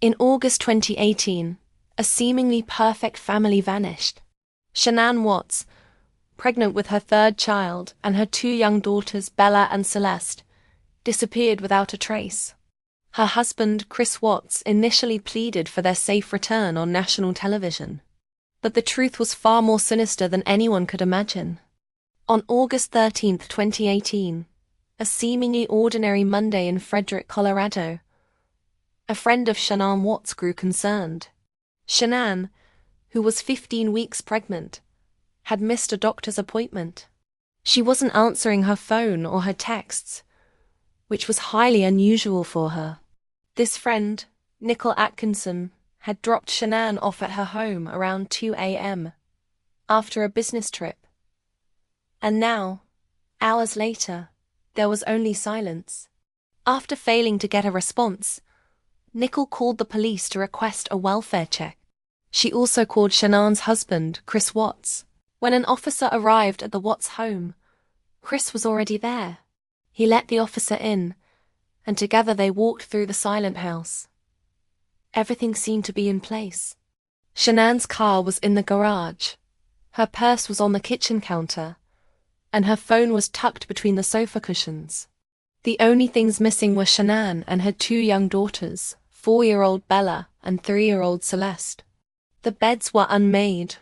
In August 2018, a seemingly perfect family vanished. Shanann Watts, pregnant with her third child and her two young daughters Bella and Celeste, disappeared without a trace. Her husband, Chris Watts, initially pleaded for their safe return on national television. But the truth was far more sinister than anyone could imagine. On August 13, 2018, a seemingly ordinary Monday in Frederick, Colorado, a friend of Shanann Watts grew concerned. Shanann, who was 15 weeks pregnant, had missed a doctor's appointment. She wasn't answering her phone or her texts, which was highly unusual for her. This friend, Nicole Atkinson, had dropped Shanann off at her home around 2 a.m. after a business trip. And now, hours later, there was only silence. After failing to get a response, Nicole called the police to request a welfare check. She also called Shanann's husband, Chris Watts. When an officer arrived at the Watts home, Chris was already there. He let the officer in, and together they walked through the silent house. Everything seemed to be in place. Shanann's car was in the garage. Her purse was on the kitchen counter, and her phone was tucked between the sofa cushions. The only things missing were Shanann and her two young daughters, 4-year-old Bella and 3-year-old Celeste. The beds were unmade,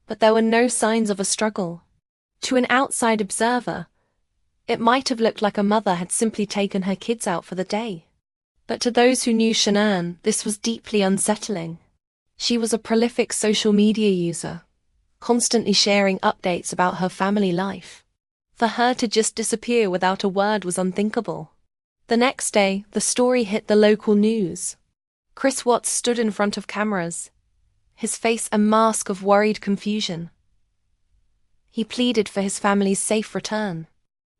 but there were no signs of a struggle. To an outside observer, it might have looked like a mother had simply taken her kids out for the day. But to those who knew Shanann, this was deeply unsettling. She was a prolific social media user, constantly sharing updates about her family life. For her to just disappear without a word was unthinkable. The next day, the story hit the local news. Chris Watts stood in front of cameras, his face a mask of worried confusion. He pleaded for his family's safe return.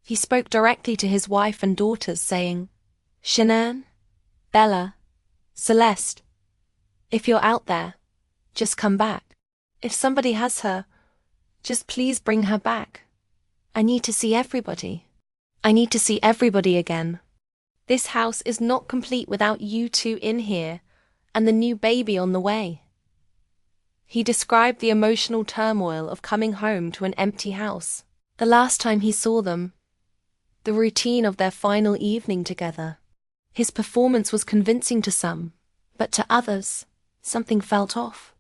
He spoke directly to his wife and daughters, saying, "Shanann, Bella, Celeste, if you're out there, just come back. If somebody has her, just please bring her back. I need to see everybody. I need to see everybody again. This house is not complete without you two in here and the new baby on the way." He described the emotional turmoil of coming home to an empty house, the last time he saw them, the routine of their final evening together. His performance was convincing to some, but to others, something felt off.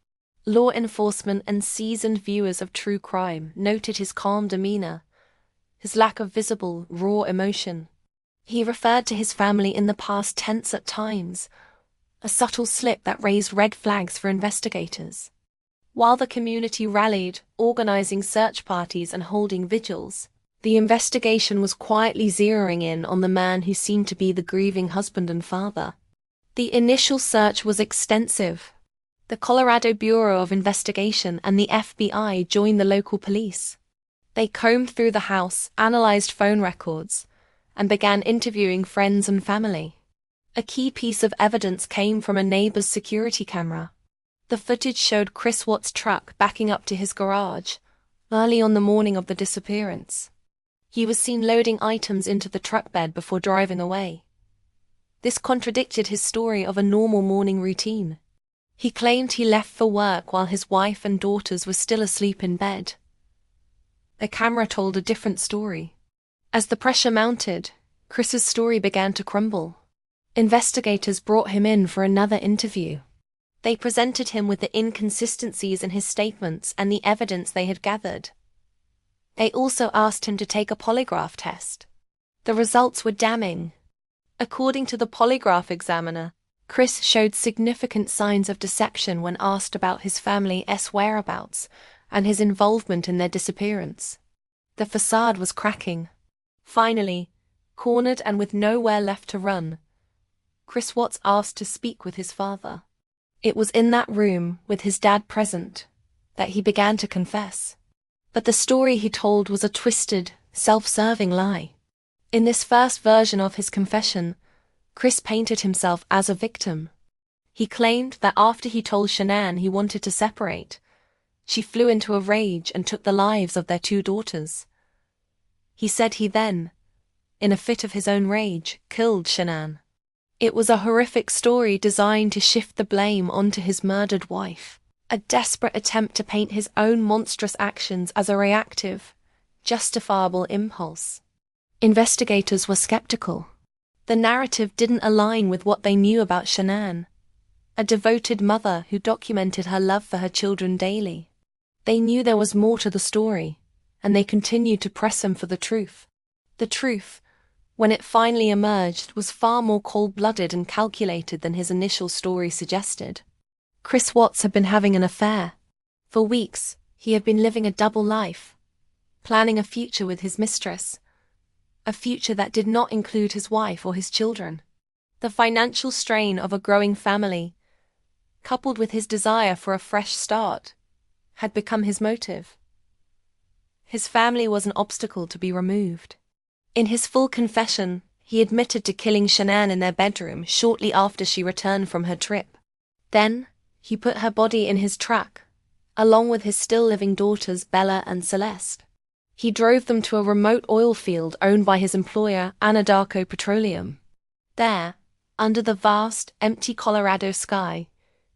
Law enforcement and seasoned viewers of true crime noted his calm demeanor, his lack of visible, raw emotion. He referred to his family in the past tense at times, a subtle slip that raised red flags for investigators. While the community rallied, organizing search parties and holding vigils, the investigation was quietly zeroing in on the man who seemed to be the grieving husband and father. The initial search was extensive. The Colorado Bureau of Investigation and the FBI joined the local police. They combed through the house, analyzed phone records, and began interviewing friends and family. A key piece of evidence came from a neighbor's security camera. The footage showed Chris Watts' truck backing up to his garage early on the morning of the disappearance. He was seen loading items into the truck bed before driving away. This contradicted his story of a normal morning routine. He claimed he left for work while his wife and daughters were still asleep in bed. The camera told a different story. As the pressure mounted, Chris's story began to crumble. Investigators brought him in for another interview. They presented him with the inconsistencies in his statements and the evidence they had gathered. They also asked him to take a polygraph test. The results were damning. According to the polygraph examiner, Chris showed significant signs of deception when asked about his family's whereabouts and his involvement in their disappearance. The facade was cracking. Finally, cornered and with nowhere left to run, Chris Watts asked to speak with his father. It was in that room, with his dad present, that he began to confess. But the story he told was a twisted, self-serving lie. In this first version of his confession, Chris painted himself as a victim. He claimed that after he told Shanann he wanted to separate, she flew into a rage and took the lives of their two daughters. He said he then, in a fit of his own rage, killed Shanann. It was a horrific story designed to shift the blame onto his murdered wife. A desperate attempt to paint his own monstrous actions as a reactive, justifiable impulse. Investigators were skeptical. The narrative didn't align with what they knew about Shanann, a devoted mother who documented her love for her children daily. They knew there was more to the story, and they continued to press him for the truth. The truth, when it finally emerged, was far more cold-blooded and calculated than his initial story suggested. Chris Watts had been having an affair. For weeks, he had been living a double life, planning a future with his mistress, a future that did not include his wife or his children. The financial strain of a growing family, coupled with his desire for a fresh start, had become his motive. His family was an obstacle to be removed. In his full confession, he admitted to killing Shanann in their bedroom shortly after she returned from her trip. Then, he put her body in his truck, along with his still-living daughters Bella and Celeste. He drove them to a remote oil field owned by his employer, Anadarko Petroleum. There, under the vast, empty Colorado sky,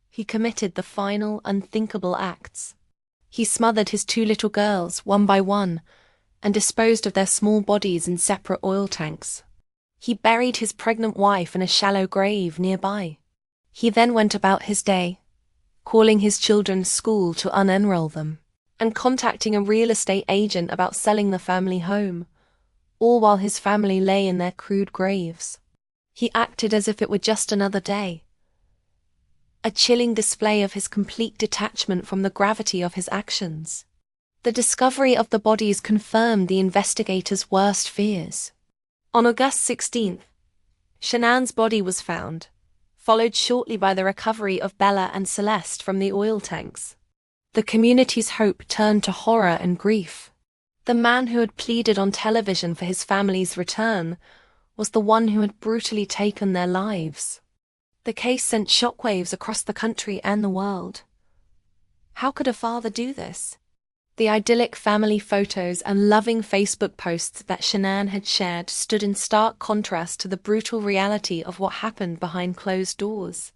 he committed the final, unthinkable acts. He smothered his 2 little girls, one by one, and disposed of their small bodies in separate oil tanks. He buried his pregnant wife in a shallow grave nearby. He then went about his day, calling his children's school to unenroll them, and contacting a real estate agent about selling the family home, all while his family lay in their crude graves. He acted as if it were just another day. A chilling display of his complete detachment from the gravity of his actions. The discovery of the bodies confirmed the investigators' worst fears. On August 16th, Shanann's body was found, followed shortly by the recovery of Bella and Celeste from the oil tanks. The community's hope turned to horror and grief. The man who had pleaded on television for his family's return was the one who had brutally taken their lives. The case sent shockwaves across the country and the world. How could a father do this? The idyllic family photos and loving Facebook posts that Shanann had shared stood in stark contrast to the brutal reality of what happened behind closed doors.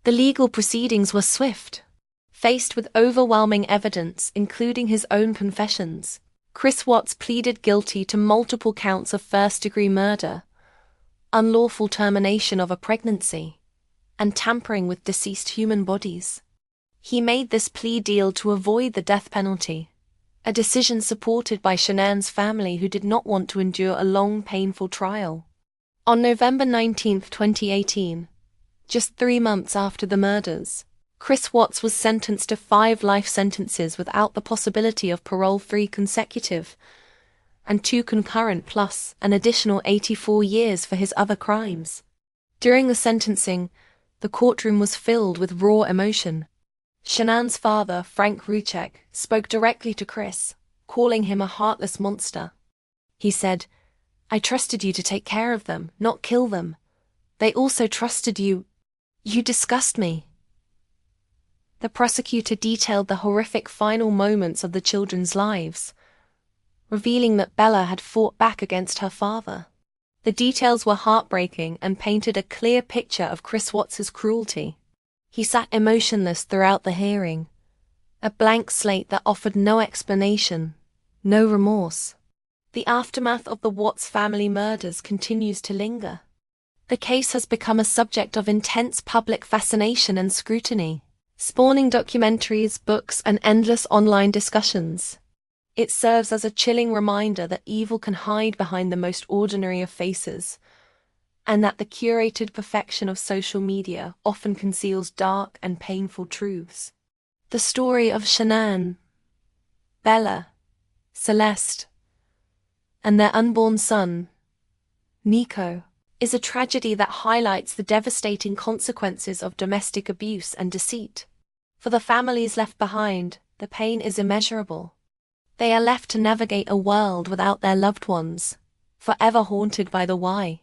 The legal proceedings were swift. Faced with overwhelming evidence, including his own confessions, Chris Watts pleaded guilty to multiple counts of first-degree murder, unlawful termination of a pregnancy, and tampering with deceased human bodies. He made this plea deal to avoid the death penalty, a decision supported by Shanann's family, who did not want to endure a long, painful trial. On November 19, 2018, just 3 months after the murders, Chris Watts was sentenced to 5 life sentences without the possibility of parole-free consecutive, and 2 concurrent plus an additional 84 years for his other crimes. During the sentencing, the courtroom was filled with raw emotion. Shanann's father, Frank Ruchek, spoke directly to Chris, calling him a heartless monster. He said, "I trusted you to take care of them, not kill them. They also trusted you. You disgust me." The prosecutor detailed the horrific final moments of the children's lives, revealing that Bella had fought back against her father. The details were heartbreaking and painted a clear picture of Chris Watts's cruelty. He sat emotionless throughout the hearing, a blank slate that offered no explanation, no remorse. The aftermath of the Watts family murders continues to linger. The case has become a subject of intense public fascination and scrutiny, spawning documentaries, books, and endless online discussions. It serves as a chilling reminder that evil can hide behind the most ordinary of faces, and that the curated perfection of social media often conceals dark and painful truths. The story of Shanann, Bella, Celeste, and their unborn son, Nico, is a tragedy that highlights the devastating consequences of domestic abuse and deceit. For the families left behind, the pain is immeasurable. They are left to navigate a world without their loved ones, forever haunted by the why.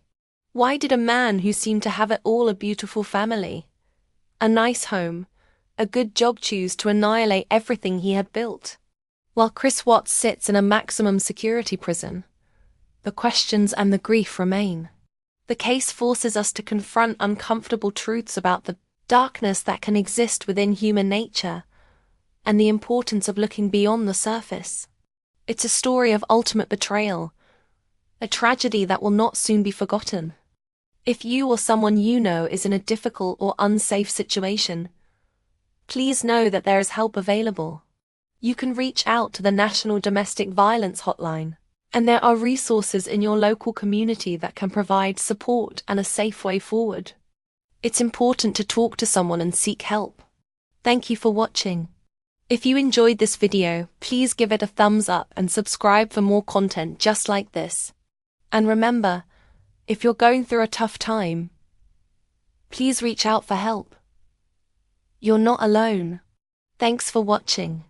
Why did a man who seemed to have it all, a beautiful family, a nice home, a good job, choose to annihilate everything he had built? While Chris Watts sits in a maximum security prison, the questions and the grief remain. The case forces us to confront uncomfortable truths about the darkness that can exist within human nature and the importance of looking beyond the surface. It's a story of ultimate betrayal, a tragedy that will not soon be forgotten. If you or someone you know is in a difficult or unsafe situation, please know that there is help available. You can reach out to the National Domestic Violence Hotline, and there are resources in your local community that can provide support and a safe way forward. It's important to talk to someone and seek help. Thank you for watching. If you enjoyed this video, please give it a thumbs up and subscribe for more content just like this. And remember, if you're going through a tough time, please reach out for help. You're not alone. Thanks for watching.